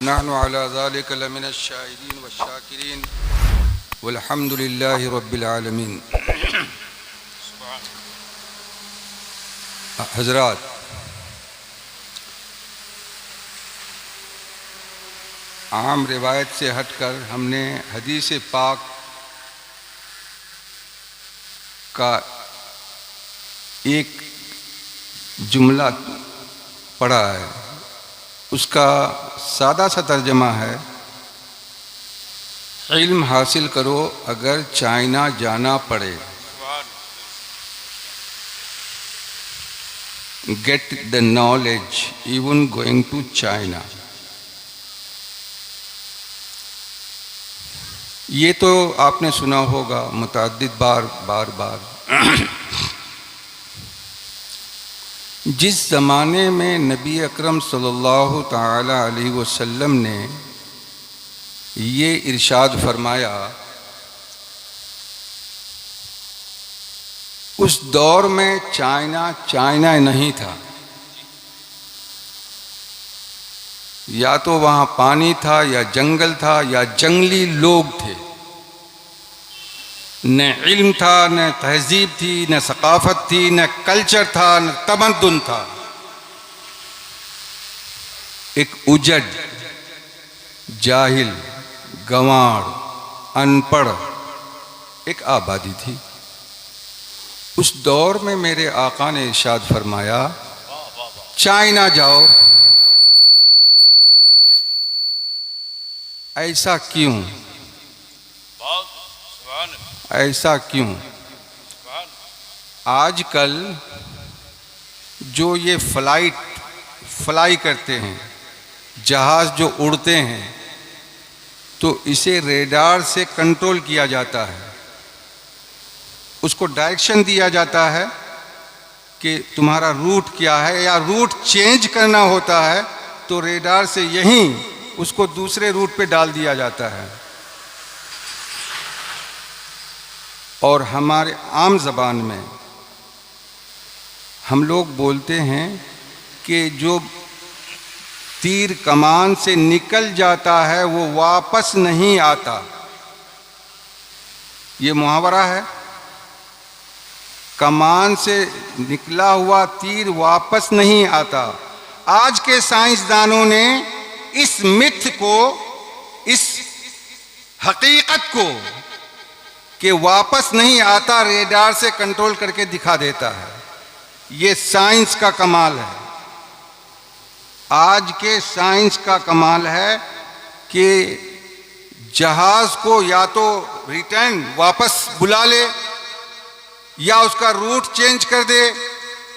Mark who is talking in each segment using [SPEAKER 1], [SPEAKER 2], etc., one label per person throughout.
[SPEAKER 1] नहनु अला ज़ालिका लमिनश शाहिदीन वश्शाकिरीन वल्हम्दुलिल्लाहि रब्बिल आलमीन। हज़रात, आम रिवायत से हटकर हमने हदीस पाक का एक जुमला पढ़ा है। उसका सादा सा तर्जमा है, इल्म हासिल करो अगर चाइना जाना पड़े। Get the knowledge even going to China. ये तो आपने सुना होगा मुतअद्दिद बार। जिस ज़माने में नबी अकरम सल्लल्लाहु ताला अलैहि वसल्लम ने ये इरशाद फरमाया, उस दौर में चाइना नहीं था। या तो वहाँ पानी था या जंगल था या जंगली लोग थे। न इल्म था, न तहजीब थी, न सकाफत थी, न कल्चर था, न तमद्दुन था। एक उजड़, जाहिल, गंवार, अनपढ़ एक आबादी थी। उस दौर में मेरे आका ने इरशाद फरमाया, चाइना जाओ। ऐसा क्यों? ऐसा क्यों? आजकल जो ये फ्लाई करते हैं, जहाज़ जो उड़ते हैं, तो इसे रेडार से कंट्रोल किया जाता है। उसको डायरेक्शन दिया जाता है कि तुम्हारा रूट क्या है, या रूट चेंज करना होता है तो रेडार से यहीं उसको दूसरे रूट पे डाल दिया जाता है। और हमारे आम ज़बान में हम लोग बोलते हैं कि जो तीर कमान से निकल जाता है वो वापस नहीं आता। ये मुहावरा है, कमान से निकला हुआ तीर वापस नहीं आता। आज के साइंसदानों ने इस मिथ को, इस हकीकत को कि वापस नहीं आता, रेडार से कंट्रोल करके दिखा देता है। ये साइंस का कमाल है। आज के साइंस का कमाल है कि जहाज को या तो रिटर्न वापस बुला ले, या उसका रूट चेंज कर दे,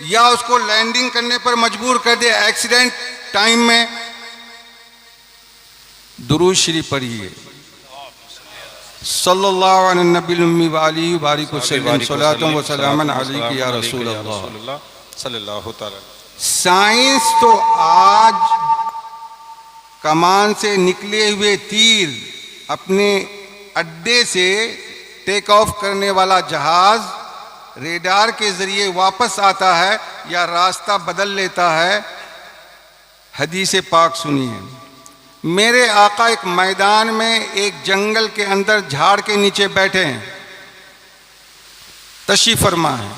[SPEAKER 1] या उसको लैंडिंग करने पर मजबूर कर दे एक्सीडेंट टाइम में। दुरूद शरीफ पढ़िए, सल्लल्लाहु अलैहि नबी व आलिहि बारिक वसल्लम सलातन व सलामन अलैका या रसूल अल्लाह सल्लल्लाहु तआला। साइंस तो आज कमान से निकले हुए तीर, अपने अड्डे से टेक ऑफ करने वाला जहाज रेडार के जरिए वापस आता है या रास्ता बदल लेता है। हदीस पाक सुनिए, मेरे आका एक मैदान में एक जंगल के अंदर झाड़ के नीचे बैठे हैं, तशरीफ फरमा है।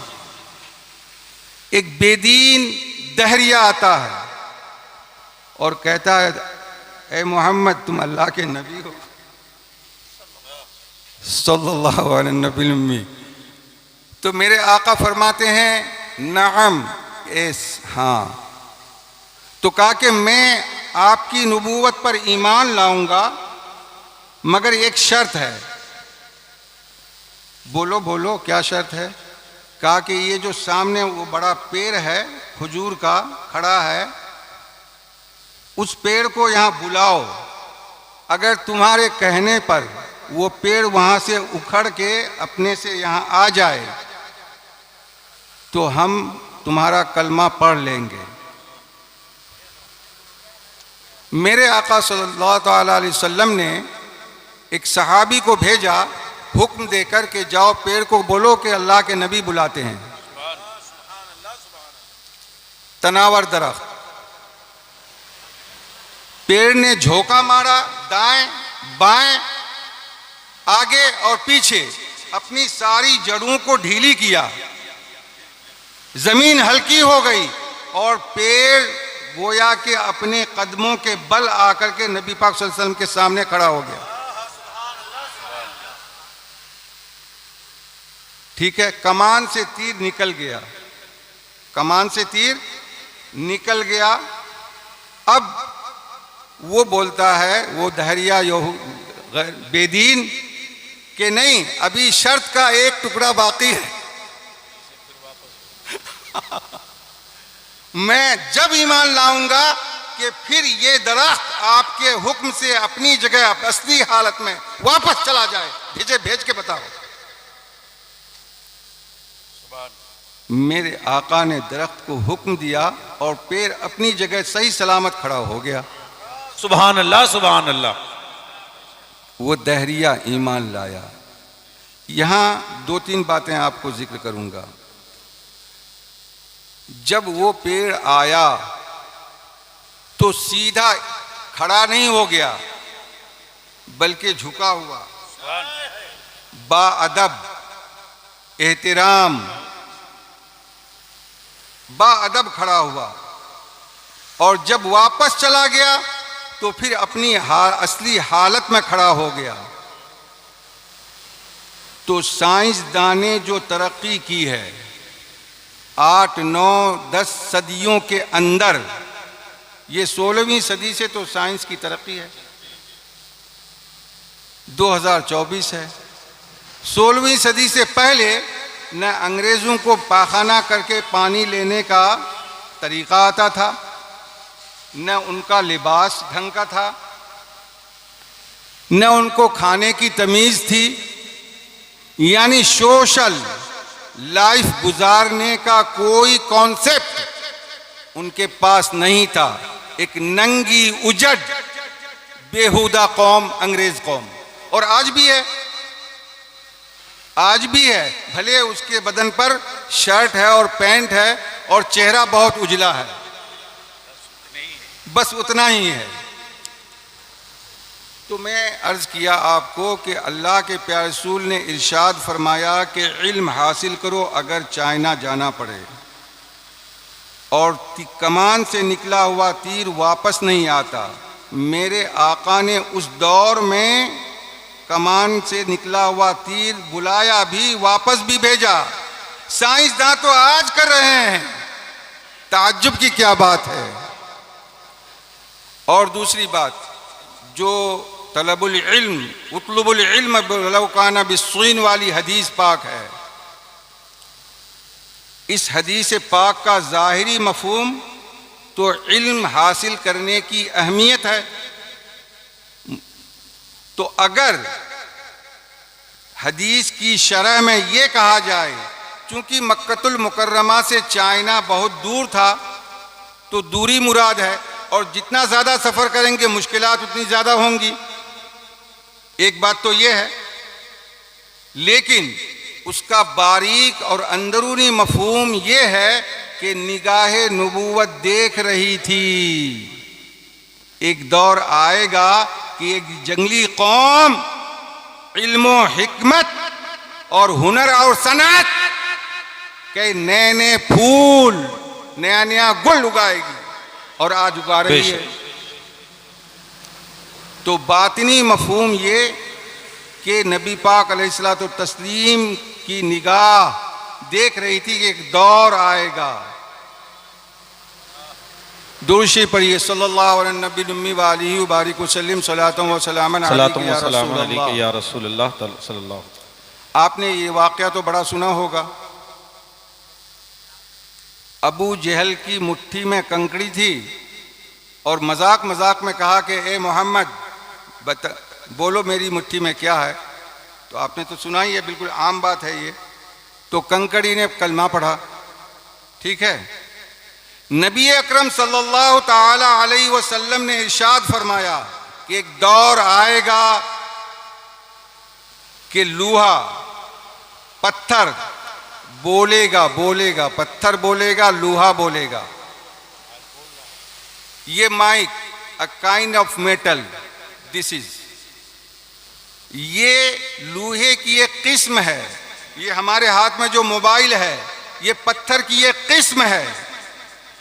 [SPEAKER 1] एक बेदीन दहरिया आता है और कहता है, ए मोहम्मद, तुम अल्लाह के नबी हो सल्लल्लाहु अलैहि नबी। तो मेरे आका फरमाते हैं, नअम, एस, हाँ। तो कहा कि मैं आपकी नबूवत पर ईमान लाऊंगा, मगर एक शर्त है। बोलो बोलो, क्या शर्त है? कहा कि ये जो सामने वो बड़ा पेड़ है खजूर का खड़ा है, उस पेड़ को यहाँ बुलाओ। अगर तुम्हारे कहने पर वो पेड़ वहाँ से उखड़ के अपने से यहाँ आ जाए तो हम तुम्हारा कलमा पढ़ लेंगे। मेरे आका सल्लल्लाहु अलैहि वसल्लम ने एक सहाबी को भेजा हुक्म देकर के जाओ पेड़ को बोलो कि अल्लाह के नबी बुलाते हैं। तनावर दरख्त पेड़ ने झोंका मारा, दाएं बाएं आगे और पीछे, अपनी सारी जड़ों को ढीली किया, जमीन हल्की हो गई और पेड़ गोया के अपने कदमों के बल आकर के नबी पाक सल्लल्लाहु अलैहि वसल्लम के सामने खड़ा हो गया। ठीक है, कमान से तीर निकल गया, कमान से तीर निकल गया। अब वो बोलता है, वो दहरिया बेदीन के नहीं, अभी शर्त का एक टुकड़ा बाकी है। मैं जब ईमान लाऊंगा कि फिर ये दरख्त आपके हुक्म से अपनी जगह असली हालत में वापस चला जाए, भेज के बताओ। मेरे आका ने दरख्त को हुक्म दिया और पेड़ अपनी जगह सही सलामत खड़ा हो गया।
[SPEAKER 2] सुभान अल्लाह, सुभान अल्लाह।
[SPEAKER 1] वो दहरिया ईमान लाया। यहां दो तीन बातें आपको जिक्र करूंगा। जब वो पेड़ आया तो सीधा खड़ा नहीं हो गया, बल्कि झुका हुआ, बाअदब, एहतराम, बाअदब खड़ा हुआ। और जब वापस चला गया तो फिर अपनी असली हालत में खड़ा हो गया। तो साइंसदान ने जो तरक्की की है 8, 9, 10 सदियों के अंदर, ये 16वीं सदी से तो साइंस की तरक्की है, 2024 है। 16वीं सदी से पहले न अंग्रेज़ों को पाखाना करके पानी लेने का तरीक़ा आता था, न उनका लिबास ढंग का था, न उनको खाने की तमीज़ थी। यानी सोशल लाइफ गुजारने का कोई कॉन्सेप्ट उनके पास नहीं था। एक नंगी उजड़ बेहुदा कौम अंग्रेज कौम, और आज भी है, आज भी है। भले उसके बदन पर शर्ट है और पैंट है और चेहरा बहुत उजला है, बस उतना ही है। तो मैं अर्ज किया आपको कि अल्लाह के प्यारे रसूल ने इरशाद फरमाया कि इल्म हासिल करो अगर चाइना जाना पड़े, और कमान से निकला हुआ तीर वापस नहीं आता। मेरे आका ने उस दौर में कमान से निकला हुआ तीर बुलाया भी, वापस भी भेजा। साइंसदान तो आज कर रहे हैं, ताज्जुब की क्या बात है। और दूसरी बात, जो तलबुल इल्म उतलुबुल इल्म वलौ काना बिस्सीन वाली हदीस पाक है, इस हदीस पाक का ज़ाहिरी मफहूम तो इल्म हासिल करने की अहमियत है। तो अगर हदीस की शरह में ये कहा जाए, चूंकि मक्कतुल मुकर्रमा से चाइना बहुत दूर था, तो दूरी मुराद है, और जितना ज़्यादा सफ़र करेंगे मुश्किलात उतनी ज़्यादा होंगी। एक बात तो ये है, लेकिन उसका बारीक और अंदरूनी मफहूम ये है कि निगाहे नबूवत देख रही थी। एक दौर आएगा कि एक जंगली कौम इल्मो हिकमत और हुनर और सनत के नए नए फूल, नया नया गुल उगाएगी, और आज उगा रही है। तो बातिनी मफहूम ये कि नबी पाक अलैहिस्सलातु तस्लीम की निगाह देख रही थी कि एक दौर आएगा। दुरूद पढ़िए सल्लल्लाहु अलैहि नबी उम्मी व आलिहि व बारिक वसल्लम सलातुम व सलामन अलैका या रसूलल्लाह सल्लल्लाहु। आपने ये वाक़या तो बड़ा सुना होगा। अबू जहल की मुट्ठी में कंकड़ी थी और मजाक मजाक में कहा कि ए मोहम्मद बोलो मेरी मुट्ठी में क्या है। तो आपने तो सुना ही है, बिल्कुल आम बात है ये। तो कंकड़ी ने कलमा पढ़ा, ठीक है। नबी अकरम सल्लल्लाहु ताला अलैहि वसल्लम ने इरशाद फरमाया कि एक दौर आएगा कि लोहा पत्थर बोलेगा, बोलेगा, पत्थर बोलेगा, लोहा बोलेगा। ये mic a kind of metal. This is, ये लोहे की एक किस्म है। ये हमारे हाथ में जो मोबाइल है ये पत्थर की एक किस्म है।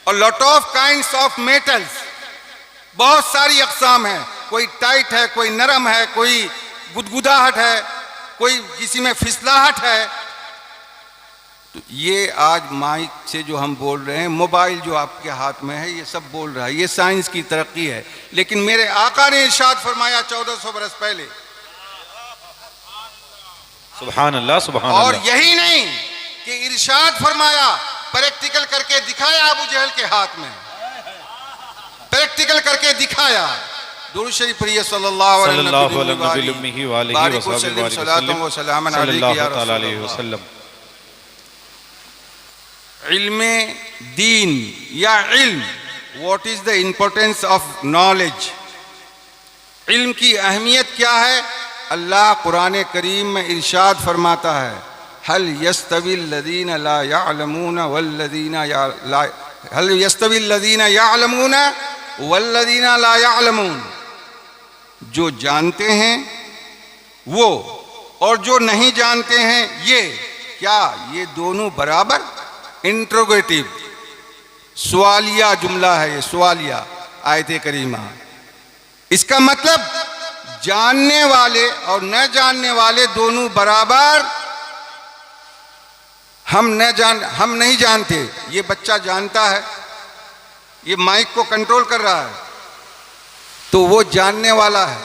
[SPEAKER 1] और lot of kinds of metals, बहुत सारी अक़साम है। कोई टाइट है, कोई नरम है, कोई गुदगुदाहट है, कोई किसी में फिसलाहट है। तो ये आज माइक से जो हम बोल रहे हैं, मोबाइल जो आपके हाथ में है, ये सब बोल रहा है। ये साइंस की तरक्की है। लेकिन मेरे आका ने इरशाद फरमाया 1400 बरस पहले,
[SPEAKER 2] सुभान अल्लाह सुभान
[SPEAKER 1] और
[SPEAKER 2] अल्लाह।
[SPEAKER 1] यही नहीं कि इरशाद फरमाया, प्रैक्टिकल करके दिखाया अबू जहल के हाथ में, प्रैक्टिकल करके दिखाया। दुरूद शरीफ पढ़िए सल्लल्लाहु अलैहि वसल्लम। इल्मे दीन या इल्म, what is the importance of knowledge? इल्म की अहमियत क्या है? अल्लाह कुरान करीम में इरशाद फरमाता है, हल यस्तविल लदीना ला यअलमून वल्लदीना हल यस्तविल लदीना यअलमून वल्लदीना ला यअलमून। जो जानते हैं वो और जो नहीं जानते हैं ये, क्या ये दोनों बराबर? इंट्रोगेटिव, सवालिया जुमला है ये, सवालिया आयत करीमा। इसका मतलब जानने वाले और न जानने वाले दोनों बराबर। हम नहीं जानते, ये बच्चा जानता है, ये माइक को कंट्रोल कर रहा है, तो वो जानने वाला है।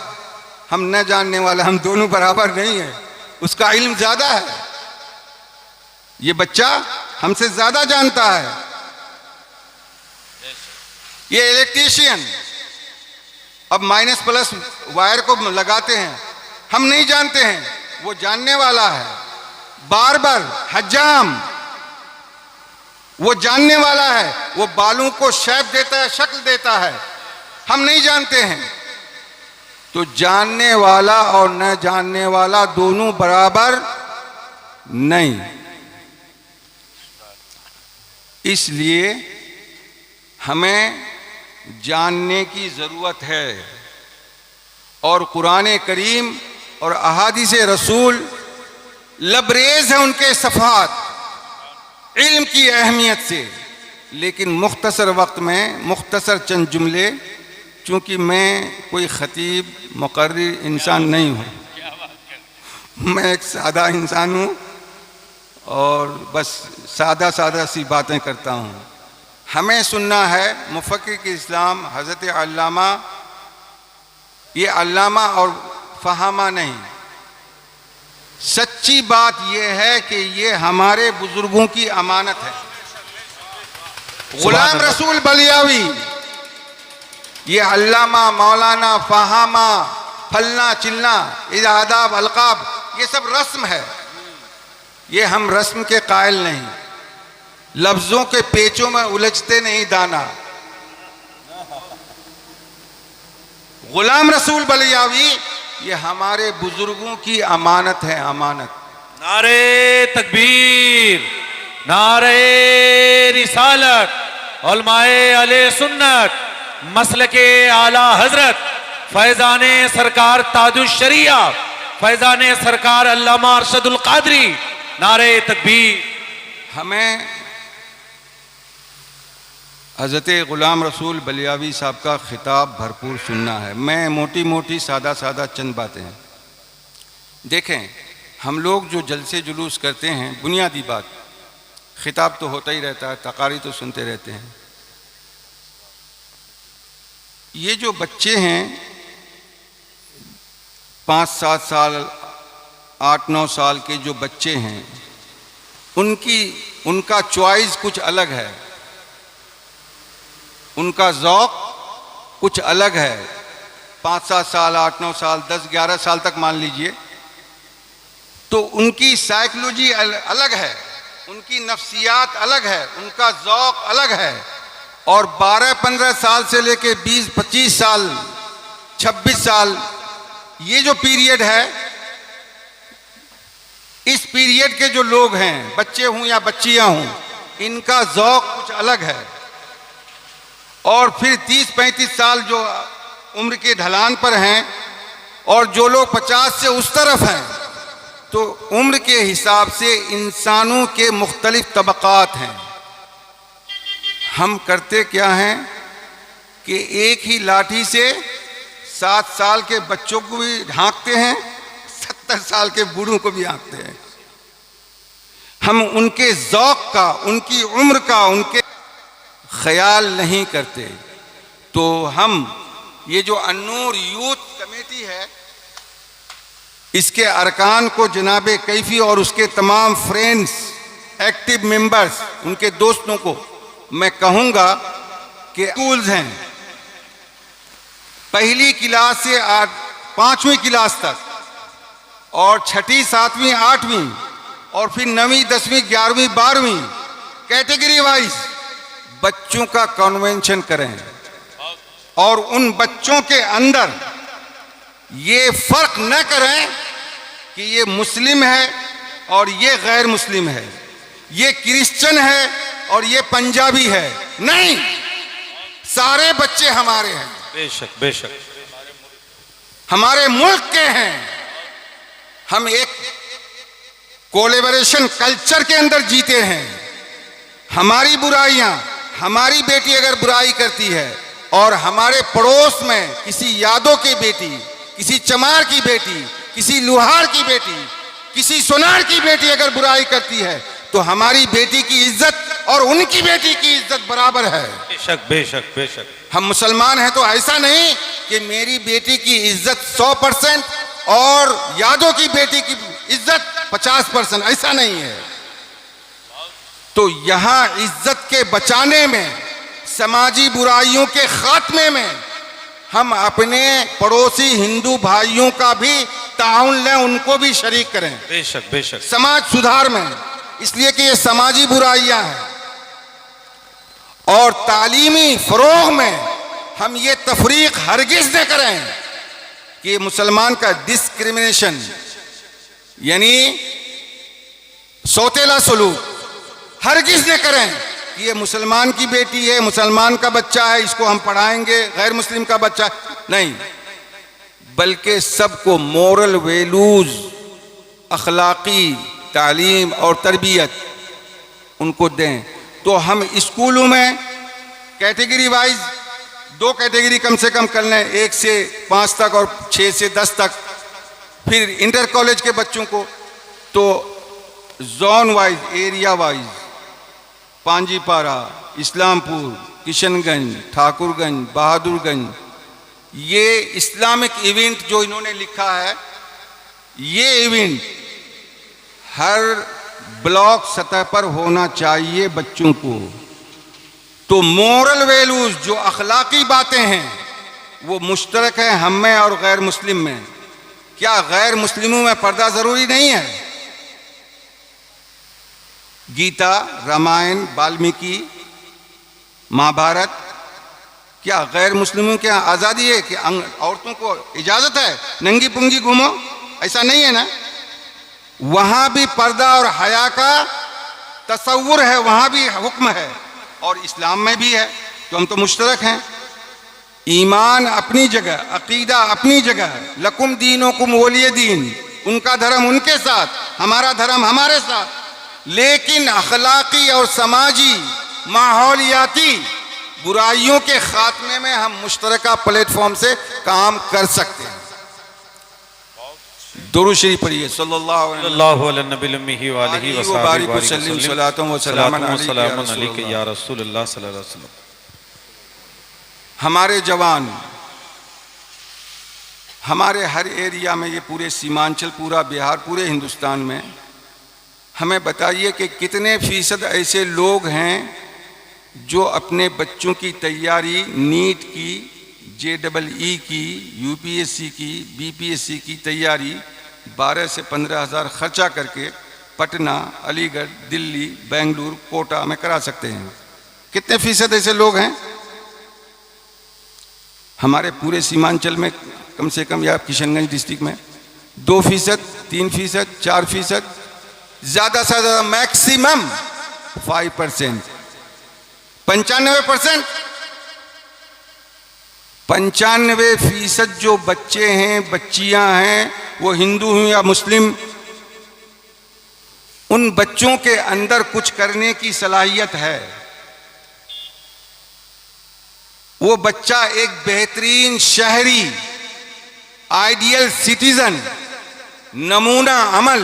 [SPEAKER 1] हम न जानने वाला, हम दोनों बराबर नहीं है। उसका इल्म ज्यादा है, ये बच्चा हमसे ज्यादा जानता है। ये इलेक्ट्रीशियन अब माइनस प्लस वायर को लगाते हैं, हम नहीं जानते हैं, वो जानने वाला है। बार्बर, हज्जाम, वो जानने वाला है, वो बालों को शेप देता है, शक्ल देता है, हम नहीं जानते हैं। तो जानने वाला और न जानने वाला दोनों बराबर नहीं। इसलिए हमें जानने की जरूरत है। और कुरान करीम और अहादीस रसूल लबरेज है उनके सफ़ात इल्म की अहमियत से। लेकिन मुख्तसर वक्त में मुख्तसर चंद जुमले, चूँकि मैं कोई ख़तीब मुक़र्रिर इंसान नहीं हूँ, मैं एक सादा इंसान हूँ और बस सादा सादा सी बातें करता हूँ। हमें सुनना है मुफ़क्किर इस्लाम हज़रत अल्लामा, ये अल्लामा और फ़हामा नहीं, सच्ची बात यह है कि ये हमारे बुजुर्गों की अमानत है। गुलाम रसूल बलियावी, ये अल्लामा, मौलाना, फ़हामा, फलना चिलना, ये आदाब अलकाब, ये सब रस्म है। ये हम रस्म के कायल नहीं, लफ्जों के पेचों में उलझते नहीं दाना। गुलाम रसूल बलियावी ये हमारे बुजुर्गों की अमानत है, अमानत।
[SPEAKER 2] नारे तकबीर, नारे रिसालत, उलमाए अहले सुन्नत, मसलके आला हजरत, फैजाने सरकार ताजुश शरिया, फैजाने सरकार अल्लामा अरशदुल कादरी, नारे तकबीर।
[SPEAKER 1] हमें हज़रत ग़ुलाम रसूल बलियावी साहब का ख़िताब भरपूर सुनना है। मैं मोटी मोटी सादा सादा चंद बातें हैं। देखें, हम लोग जो जलसे जुलूस करते हैं, बुनियादी बात, ख़िताब तो होता ही रहता है, तकारी तो सुनते रहते हैं। ये जो बच्चे हैं 5-7 साल 8-9 साल के जो बच्चे हैं, उनका चॉइस कुछ अलग है, उनका ज़ौक़ कुछ अलग है। 5-7 साल 8-9 साल 10-11 साल तक मान लीजिए, तो उनकी साइकोलॉजी अलग है, उनकी नफ्सियात अलग है, उनका ज़ौक़ अलग है। और 12-15 साल से लेके 20-25 साल 26 साल ये जो पीरियड है, इस पीरियड के जो लोग हैं, बच्चे हों या बच्चियां हों, इनका ज़ौक़ कुछ अलग है। और फिर 30-35 साल जो उम्र के ढलान पर हैं और जो लोग 50 से उस तरफ हैं, तो उम्र के हिसाब से इंसानों के मुख्तलिफ तबकात हैं। हम करते क्या हैं कि एक ही लाठी से 7 साल के बच्चों को भी हाँकते हैं, 70 साल के बूढ़ों को भी हाँकते हैं। हम उनके ज़ौक़ का, उनकी उम्र का, उनके ख्याल नहीं करते। तो हम ये जो अन्नूर यूथ कमेटी है, इसके अरकान को जनाब कैफी और उसके तमाम फ्रेंड्स, एक्टिव मेंबर्स, उनके दोस्तों को मैं कहूँगा कि स्कूल्स हैं, पहली क्लास से 5वीं क्लास तक, और 6ठी 7वीं 8वीं, और फिर 9वीं 10वीं 11वीं 12वीं कैटेगरी वाइज बच्चों का कन्वेंशन करें, और उन बच्चों के अंदर ये फर्क न करें कि ये मुस्लिम है और ये गैर मुस्लिम है, ये क्रिश्चियन है और ये पंजाबी है। नहीं, सारे बच्चे हमारे हैं,
[SPEAKER 2] बेशक बेशक
[SPEAKER 1] हमारे मुल्क के हैं। हम एक कोलैबोरेशन कल्चर के अंदर जीते हैं। हमारी बुराइयां, हमारी बेटी अगर बुराई करती है और हमारे पड़ोस में किसी यादव की बेटी, किसी चमार की बेटी, किसी लुहार की बेटी, किसी सोनार की बेटी अगर बुराई करती है, तो हमारी बेटी की इज्जत और उनकी बेटी की इज्जत बराबर है।
[SPEAKER 2] बेशक बेशक बेशक।
[SPEAKER 1] हम मुसलमान हैं तो ऐसा नहीं कि मेरी बेटी की इज्जत 100% और यादव की बेटी की इज्जत 50%, ऐसा नहीं है। तो यहां इज्जत के बचाने में, समाजी बुराइयों के खात्मे में हम अपने पड़ोसी हिंदू भाइयों का भी ताउन लें, उनको भी शरीक करें।
[SPEAKER 2] बेशक बेशक।
[SPEAKER 1] समाज सुधार में, इसलिए कि ये समाजी बुराइयां हैं। और तालीमी फरोग में हम ये तफरीक हरगिज न करें कि मुसलमान का डिस्क्रिमिनेशन यानी सौतेला सलूक हरगिज न करें कि ये मुसलमान की बेटी है, मुसलमान का बच्चा है, इसको हम पढ़ाएंगे, गैर मुस्लिम का बच्चा नहीं, बल्कि सबको मोरल वैल्यूज, अखलाकी तालीम और तरबियत उनको दें। तो हम स्कूलों में कैटेगरी वाइज 2 कैटेगरी कम से कम कर लें, 1 से 5 तक और 6 से 10 तक। फिर इंटर कॉलेज के बच्चों को तो zone wise, area wise, Panjipara, Islampur, Kishanganj, Thakurganj, Bahadurganj, ये इस्लामिक इवेंट जो इन्होंने लिखा है, ये इवेंट हर ब्लॉक सतह पर होना चाहिए बच्चों को। तो मोरल वैल्यूज, जो अखलाकी बातें हैं, वो मुश्तरक है हम में और गैर मुस्लिम में। क्या गैर मुस्लिमों में पर्दा जरूरी नहीं है? गीता, रामायण, वाल्मीकि, महाभारत, क्या गैर मुस्लिमों के यहाँ आज़ादी है कि औरतों को इजाज़त है नंगी पुंगी घूमो? ऐसा नहीं है ना। वहाँ भी पर्दा और हया का तसव्वुर है, वहाँ भी हुक्म है, और इस्लाम में भी है। तो हम तो मुश्तरक हैं। ईमान अपनी जगह, अकीदा अपनी जगह, लकुम दीनुकुम वलिय दीन, उनका धर्म उनके साथ, हमारा धर्म हमारे साथ। लेकिन अखलाकी और समाजी माहौलियाती बुराइयों के खात्मे में हम मुश्तरका प्लेटफॉर्म से काम कर सकते हैं। दुरूद शरीफ पढ़िए सल्लल्लाहु अलैहि वसल्लम। हमारे जवान हमारे हर एरिया में, ये पूरे सीमांचल, पूरा बिहार, पूरे हिंदुस्तान में, हमें बताइए कि कितने फीसद ऐसे लोग हैं जो अपने बच्चों की तैयारी नीट की, JEE की, UPSC की, BPSC की तैयारी 12 से 15 हज़ार खर्चा करके पटना, अलीगढ़, दिल्ली, बेंगलुरु, कोटा में करा सकते हैं। कितने फीसद ऐसे लोग हैं? हमारे पूरे सीमांचल में कम से कम, या किशनगंज डिस्ट्रिक्ट में 2%, 3%, 4%, ज़्यादा से ज़्यादा मैक्सिमम 5%, 95% 95% जो बच्चे हैं, बच्चियां हैं, वो हिंदू हैं या मुस्लिम, उन बच्चों के अंदर कुछ करने की सलाहियत है। वो बच्चा एक बेहतरीन शहरी, आइडियल सिटीजन, नमूना अमल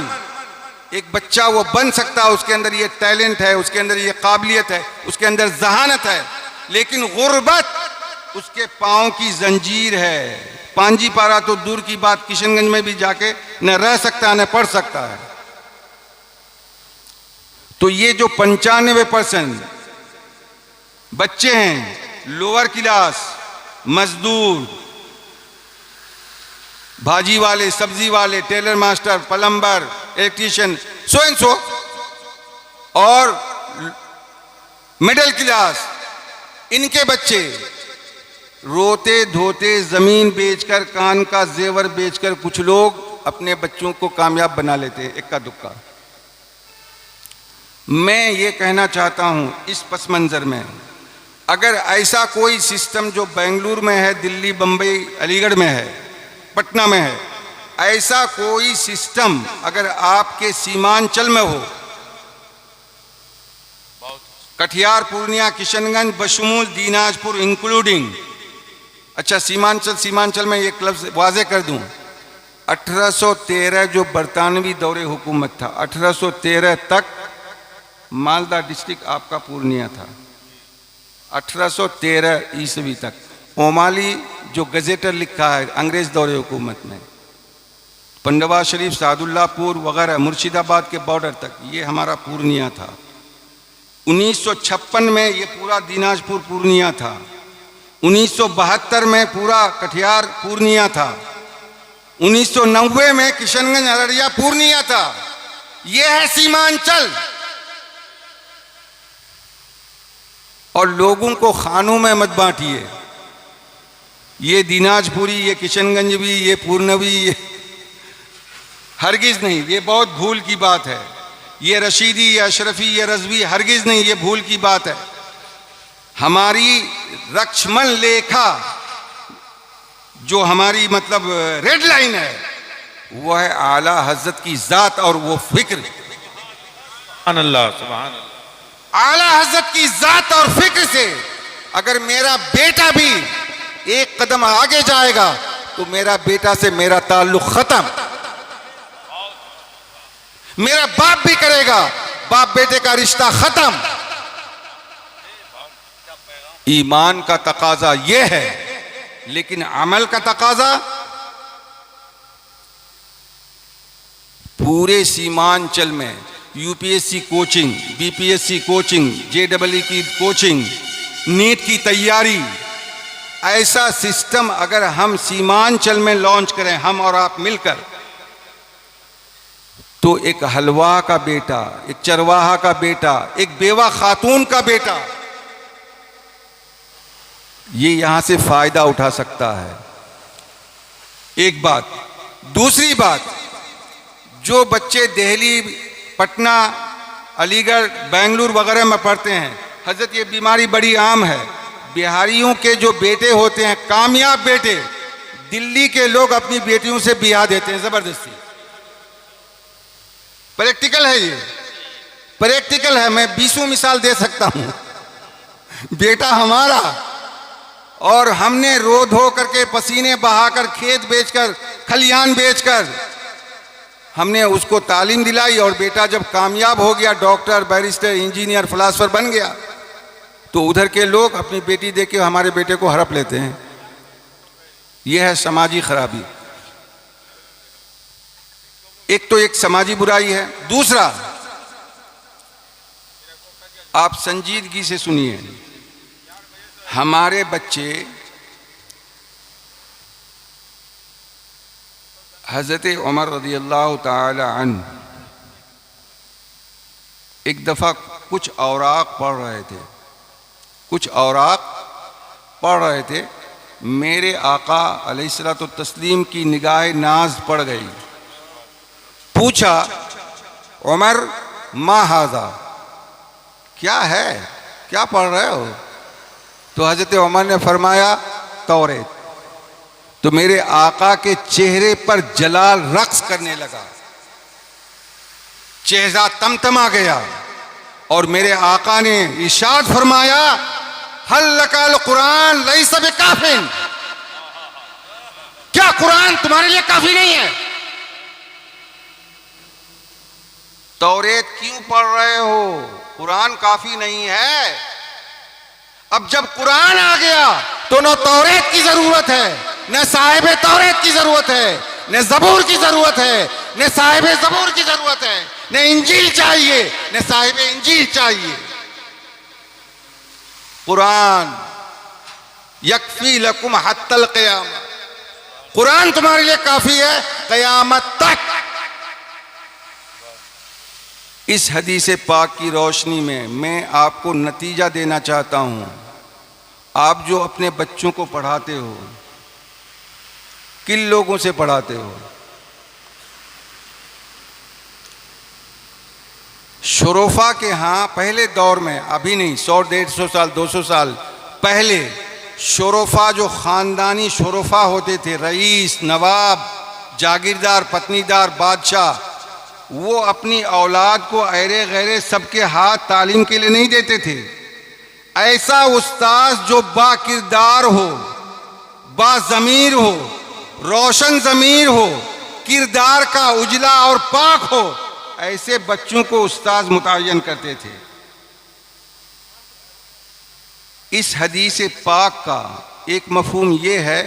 [SPEAKER 1] एक बच्चा वो बन सकता है। उसके अंदर ये टैलेंट है, उसके अंदर ये काबिलियत है, उसके अंदर जहानत है। लेकिन गुर्बत उसके पांव की जंजीर है। पांजी पारा तो दूर की बात, किशनगंज में भी जाके न रह सकता है न पढ़ सकता है। तो ये जो 95% बच्चे हैं, लोअर क्लास, मजदूर, भाजी वाले, सब्जी वाले, tailor master, plumber, electrician, so and so, और मिडिल क्लास, इनके बच्चे रोते धोते जमीन बेचकर, कान का जेवर बेचकर कुछ लोग अपने बच्चों को कामयाब बना लेते हैं, इक्का दुक्का। मैं ये कहना चाहता हूं, इस पस मंजर में अगर ऐसा कोई सिस्टम जो बेंगलुरु में है, दिल्ली, बंबई, अलीगढ़ में है, पटना में है, ऐसा कोई सिस्टम अगर आपके सीमांचल में हो, कटिहार, पूर्णिया, किशनगंज, बशमूल, दीनाजपुर इंक्लूडिंग, अच्छा सीमांचल में ये क्लब वाजे कर दूं, 1813 जो बरतानवी दौरे हुकूमत था, 1813 तक मालदा डिस्ट्रिक्ट आपका पूर्णिया था। 1813 ईस्वी तक ओमाली जो गजेटर लिखा है अंग्रेज दौरे हुकूमत में, पंडवा शरीफ, सादुल्लापुर वगैरह, मुर्शिदाबाद के बॉर्डर तक, ये हमारा पूर्णिया था। 1956 में ये पूरा दीनाजपुर पूर्णिया था। 1972 में पूरा कटिहार पूर्णिया था। 1990 में किशनगंज, अररिया पूर्णिया था। ये है सीमांचल। और लोगों को खानों में मत बांटिए, ये दीनाजपुरी, ये किशनगंज भी, ये पूर्णवी, ये हरगिज नहीं, ये बहुत भूल की बात है। ये रशीदी, ये अशरफी, ये रजवी, हरगिज नहीं, ये भूल की बात है। हमारी लक्ष्मण रेखा जो हमारी मतलब रेड लाइन है, वो है आला हजरत की जात और वो फिक्र।
[SPEAKER 2] सुभान अल्लाह, सुभान अल्लाह।
[SPEAKER 1] आला हजरत की जात और फिक्र से अगर मेरा बेटा भी एक कदम आगे जाएगा तो मेरा बेटा से मेरा ताल्लुक खत्म। मेरा बाप भी करेगा, बाप बेटे का रिश्ता खत्म। ईमान का तकाजा यह है, लेकिन अमल का तकाजा पूरे सीमांचल में UPSC coaching, BPSC coaching, JW की कोचिंग, नीट की तैयारी, ऐसा सिस्टम अगर हम सीमांचल में लॉन्च करें, हम और आप मिलकर, तो एक हलवा का बेटा, एक चरवाहा का बेटा, एक बेवा खातून का बेटा ये यहां से फायदा उठा सकता है। एक बात। दूसरी बात, जो बच्चे दिल्ली, पटना, अलीगढ़, बेंगलुरु वगैरह में पढ़ते हैं, हजरत ये बीमारी बड़ी आम है। बिहारियों के जो बेटे होते हैं, कामयाब बेटे, दिल्ली के लोग अपनी बेटियों से ब्याह देते हैं जबरदस्ती। प्रैक्टिकल है, ये प्रैक्टिकल है। मैं 20 मिसाल दे सकता हूं। बेटा हमारा, और हमने रो धो करके, पसीने बहाकर, खेत बेचकर, खलिहान बेचकर हमने उसको तालीम दिलाई, और बेटा जब कामयाब हो गया, डॉक्टर, बैरिस्टर, इंजीनियर, फिलासफर बन गया, तो उधर के लोग अपनी बेटी देख के हमारे बेटे को हड़प लेते हैं। यह है समाजी खराबी। एक तो एक समाजी बुराई है। दूसरा, आप संजीदगी से सुनिए, हमारे बच्चे हजरत उमर रज़ियल्लाहु ताला अन्हु एक दफ़ा कुछ औराक पढ़ रहे थे, कुछ औराक पढ़ रहे थे। मेरे आका अलैहिस्सलातु तस्लीम की निगाह नाज पड़ गई। पूछा, उमर मा हाज़ा, क्या है, क्या पढ़ रहे हो? तो हजरत उमर ने फरमाया, तौरेत। तो मेरे आका के चेहरे पर जलाल रक्स करने लगा, चेहरा तमतमा गया और मेरे आका ने इरशाद फरमाया, हल लकाल कुरान लैसा बिकाफिन, क्या कुरान तुम्हारे लिए काफी नहीं है? तौरेत क्यों पढ़ रहे हो? कुरान काफी नहीं है। अब जब कुरान आ गया तो न तौरेत की जरूरत है, न साहिब तौरेत की जरूरत है, न जबूर की जरूरत है, न साहिब जबूर की जरूरत है, न इंजील चाहिए, न साहिब इंजील चाहिए। कुरान यकफी लकुम हत्तल क़यामा, कुरान तुम्हारे लिए काफी है क़यामत तक। इस हदीस पाक की रोशनी में मैं आपको नतीजा देना चाहता हूं। आप जो अपने बच्चों को पढ़ाते हो, किन लोगों से पढ़ाते हो? शुरोफा के यहाँ पहले दौर में, अभी नहीं, 100-150 साल 200 साल पहले, शुरोफा जो ख़ानदानी शुरोफा होते थे, रईस, नवाब, जागीरदार, पत्नीदार, बादशाह, वो अपनी औलाद को अहरे गहरे सबके हाथ तालीम के लिए नहीं देते थे। ऐसा उस्ताद जो बाकिरदार हो, बाज़मीर हो, रोशन ज़मीर हो, किरदार का उजला और पाक हो, ऐसे बच्चों को उस्ताद मुतय्यन करते थे। इस हदीस पाक का एक मफहूम ये है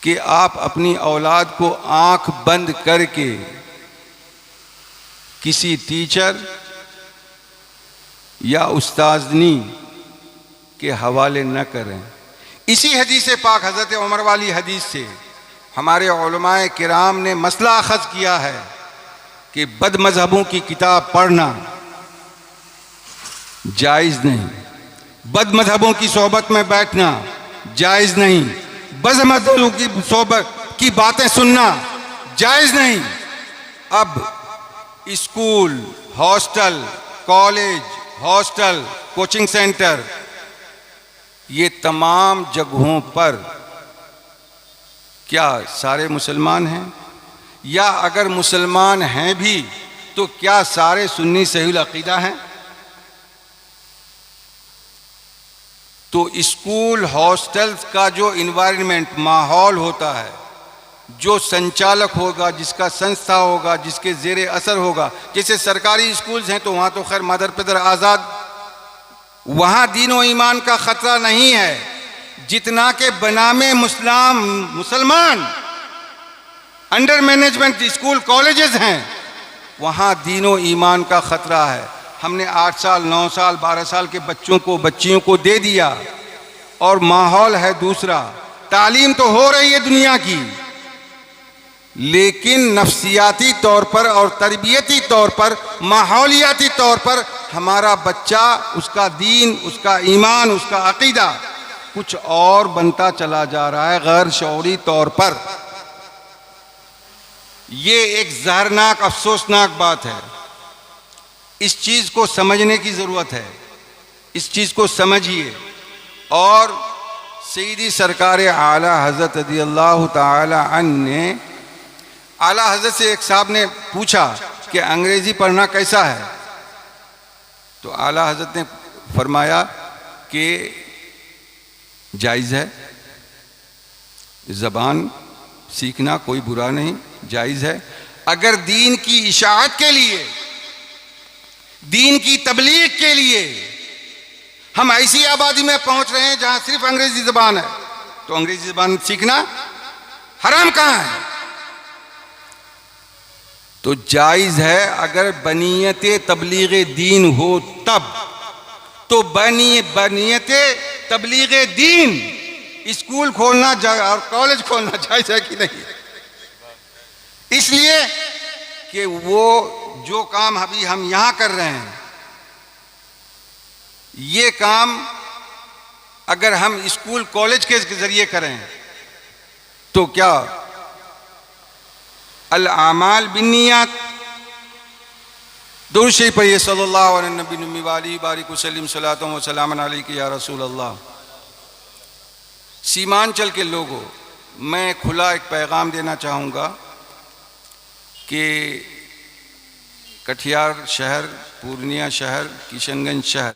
[SPEAKER 1] कि आप अपनी औलाद को आंख बंद करके किसी टीचर या उस्तादनी के हवाले न करें। इसी हदीस पाक, हज़रत उमर वाली हदीस से हमारे उलमाए किराम ने मसला अखज़ किया है कि बद मज़हबों की किताब पढ़ना जायज़ नहीं, बद मज़हबों की सोहबत में बैठना जायज़ नहीं, बद मज़हबों की सोहबत की बातें सुनना जायज़ नहीं। अब school, hostel, college, hostel, coaching centre, ये तमाम जगहों पर क्या सारे मुसलमान हैं? या अगर मुसलमान हैं भी तो क्या सारे सुन्नी सहील अकीदा हैं? तो स्कूल, हॉस्टल्स का जो इन्वायरमेंट, माहौल होता है, जो संचालक होगा, जिसका संस्था होगा, जिसके ज़ेरे असर होगा, जैसे सरकारी स्कूल्स हैं तो वहाँ तो खैर मादर पिदर आज़ाद, वहाँ दीन व ईमान का ख़तरा नहीं है, जितना के बनामे मुसलमान अंडर मैनेजमेंट स्कूल कॉलेजेस हैं, वहाँ दीन व ईमान का ख़तरा है। हमने 8 साल 9 साल 12 साल के बच्चों को, बच्चियों को दे दिया और माहौल है दूसरा। तालीम तो हो रही है दुनिया की, लेकिन नफ्सियाती तौर पर और तरबियती तौर पर, माहौलियाती तौर पर हमारा बच्चा, उसका दीन, उसका ईमान, उसका अकीदा कुछ और बनता चला जा रहा है गैर शऊरी तौर पर। ये एक ज़हरनाक, अफसोसनाक बात है। इस चीज़ को समझने की ज़रूरत है, इस चीज़ को समझिए। और सईदी सरकार आला हज़रत रज़ियल्लाहु ताला अन्हु ने, आला हज़रत से एक साहब ने पूछा कि अंग्रेज़ी पढ़ना कैसा है? तो आला हज़रत ने फरमाया कि जायज़ है, ज़बान सीखना कोई बुरा नहीं, जायज़ है, अगर दीन की इशाअत के लिए, दीन की तबलीग के लिए हम ऐसी आबादी में पहुंच रहे हैं जहां सिर्फ अंग्रेजी ज़बान है, तो अंग्रेजी ज़बान सीखना हराम कहाँ है? तो जायज़ है अगर बनीयत तबलीग दीन हो तब। तो बनीयत तबलीग दीन स्कूल खोलना और कॉलेज खोलना जायज़ है कि नहीं? इसलिए कि वो जो काम अभी हम यहाँ कर रहे हैं, ये काम अगर हम स्कूल कॉलेज के ज़रिए करें तो क्या अल आमाल बिन्नियात, दुरूद शरीफ पढ़िए सल्लल्लाहु अलैहि नबी वाली बारिक वसल्लम सलातुम व सलामन अलैका या रसूल अल्लाह। सीमांचल के लोगों, मैं खुला एक पैगाम देना चाहूँगा कि कटिहार शहर, पूर्णिया शहर, किशनगंज शहर